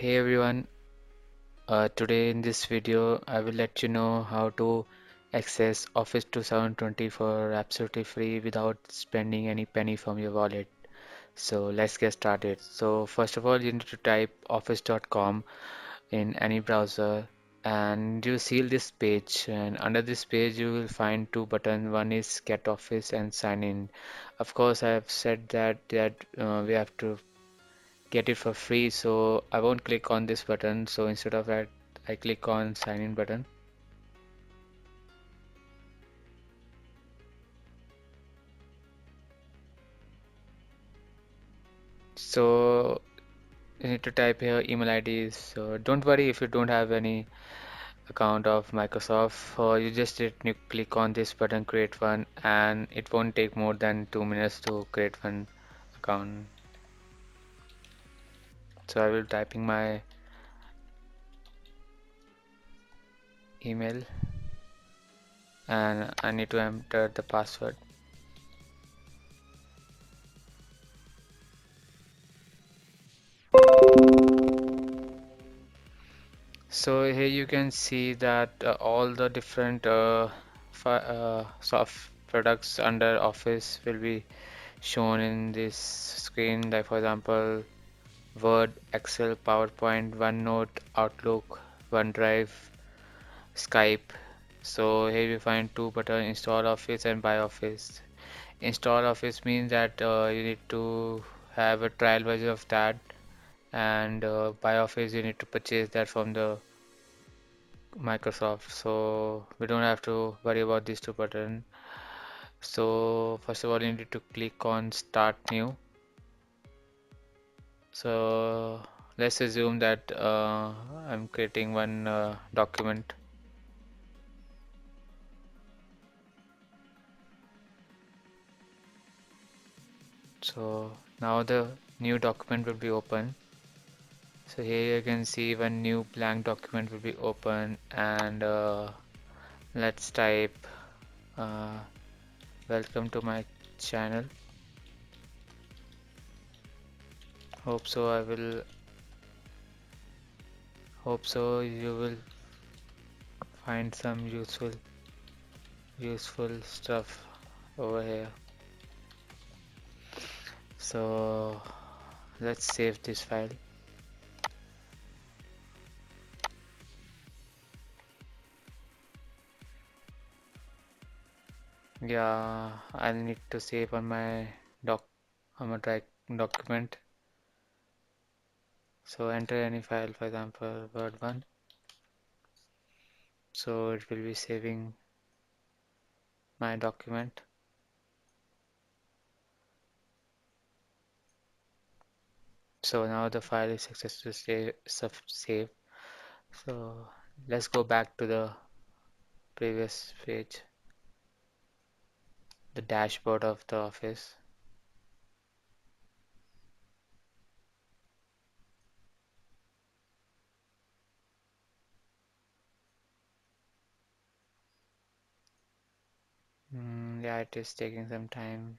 Hey everyone, today in this video I will let you know how to access Office 2020 for absolutely free without spending any penny from your wallet. So let's get started. So first of all you need to type office.com in any browser and you see this page, and under this page you will find two buttons. One is get Office and sign in. Of course I have said that we have to get it for free, so I won't click on this button. So instead of that I click on sign in button. So you need to type here email IDs. So don't worry if you don't have any account of Microsoft, or you just need to click on this button, create one, and it won't take more than 2 minutes to create one account. So I will typing my email and I need to enter the password. So here you can see that all the different soft products under Office will be shown in this screen. Like for example, Word, Excel, PowerPoint, OneNote, Outlook, OneDrive, Skype. So here we find two buttons: Install Office and Buy Office. Install Office means that you need to have a trial version of that, and Buy Office you need to purchase that from the Microsoft, so we don't have to worry about these two buttons. So first of all, you need to click on Start New. So let's assume that I'm creating one document. So now the new document will be open. So here you can see one new blank document will be open, and let's type uh, welcome to my channel. Hope so I will hope so you will find some useful stuff over here. So let's save this file. Yeah, I'll need to save on my doc on my document. So enter any file, for example Word 1. So it will be saving my document. So now the file is successfully saved. So let's go back to the previous page, the dashboard of the Office. Yeah, it is taking some time.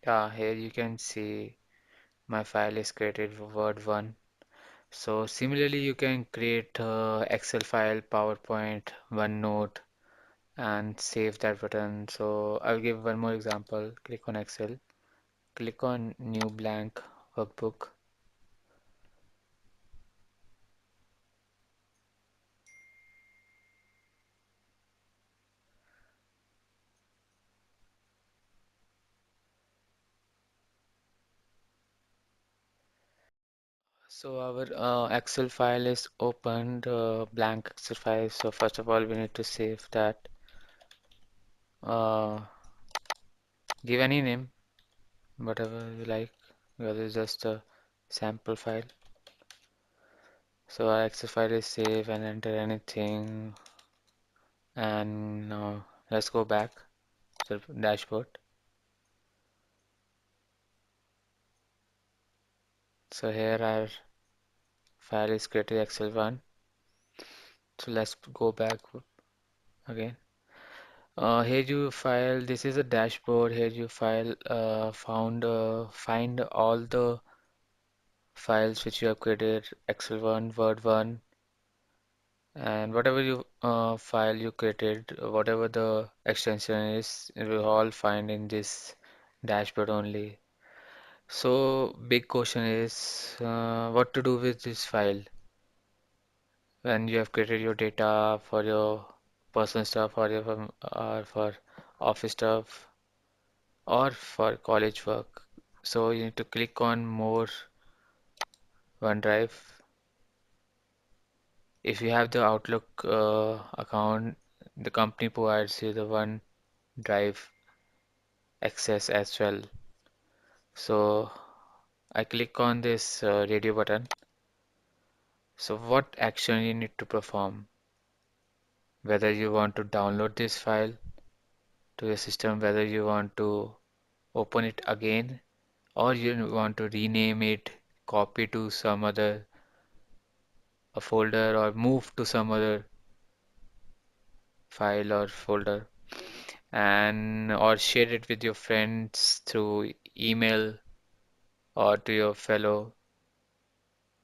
Yeah, here you can see my file is created for Word 1. So similarly, you can create Excel file, PowerPoint, OneNote, and save that button. So I'll give one more example. Click on Excel, click on New Blank Workbook. So our Excel file is opened, blank Excel file. So first of all, we need to save that. Uh, give any name, whatever you like, because it's just a sample file. So our Excel file is saved, and enter anything. And now let's go back to the dashboard. So here our file is created Excel 1. So let's go back again. Here you file, this is a dashboard. Here you find all the files which you have created, Excel 1, Word 1, and whatever you file you created, whatever the extension is, it will all find in this dashboard only. So big question is what to do with this file when you have created your data for your personal stuff or or for office stuff or for college work. So you need to click on more OneDrive. If you have the Outlook account, the company provides you the OneDrive access as well. So I click on this radio button. So what action you need to perform? Whether you want to download this file to your system, whether you want to open it again, or you want to rename it, copy to some other a folder, or move to some other file or folder, and or share it with your friends through email or to your fellow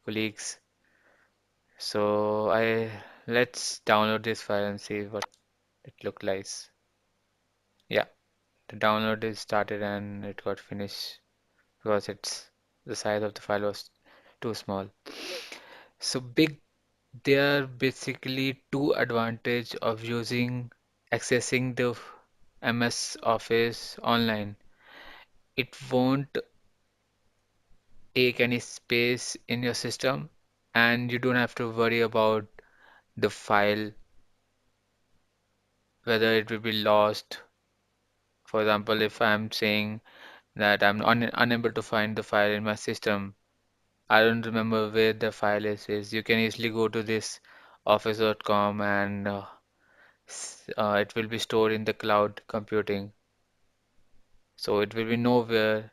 colleagues. So I let's download this file and see what it look like. Yeah, the download is started and it got finished because it's the size of the file was too small. So big, there are basically two advantage of using accessing the MS Office online. It won't take any space in your system and you don't have to worry about the file, whether it will be lost. For example, if I'm saying that I'm unable to find the file in my system, I don't remember where the file is. You can easily go to this office.com and it will be stored in the cloud computing. So it will be nowhere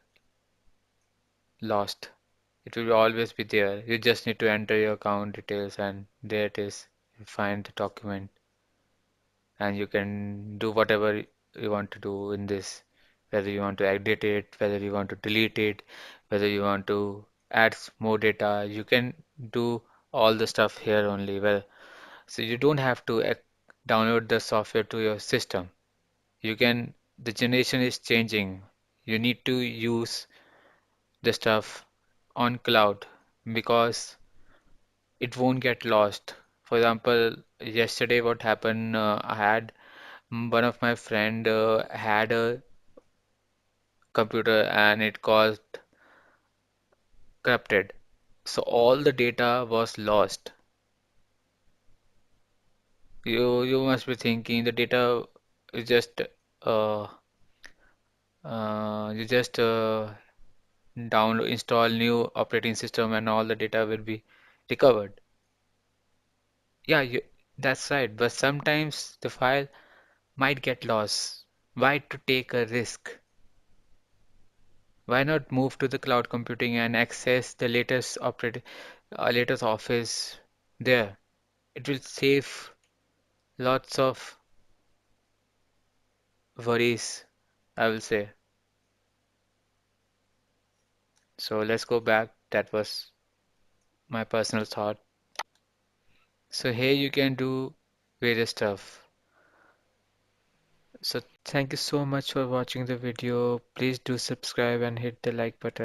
lost. It will always be there. You just need to enter your account details and there it is. You find the document and you can do whatever you want to do in this. Whether you want to edit it, whether you want to delete it, whether you want to add more data, you can do all the stuff here only. Well, so you don't have to download the software to your system. You can, the generation is changing. You need to use the stuff on cloud because it won't get lost. For example, yesterday what happened, I had one of my friend had a computer and it got corrupted. So all the data was lost. You must be thinking the data is just uh, you just download install new operating system and all the data will be recovered. Yeah, that's right. But sometimes the file might get lost. Why to take a risk? Why not move to the cloud computing and access the latest office there? It will save lots of worries, I will say. So let's go back. That was my personal thought. So here you can do various stuff. So thank you so much for watching the video. Please do subscribe and hit the like button.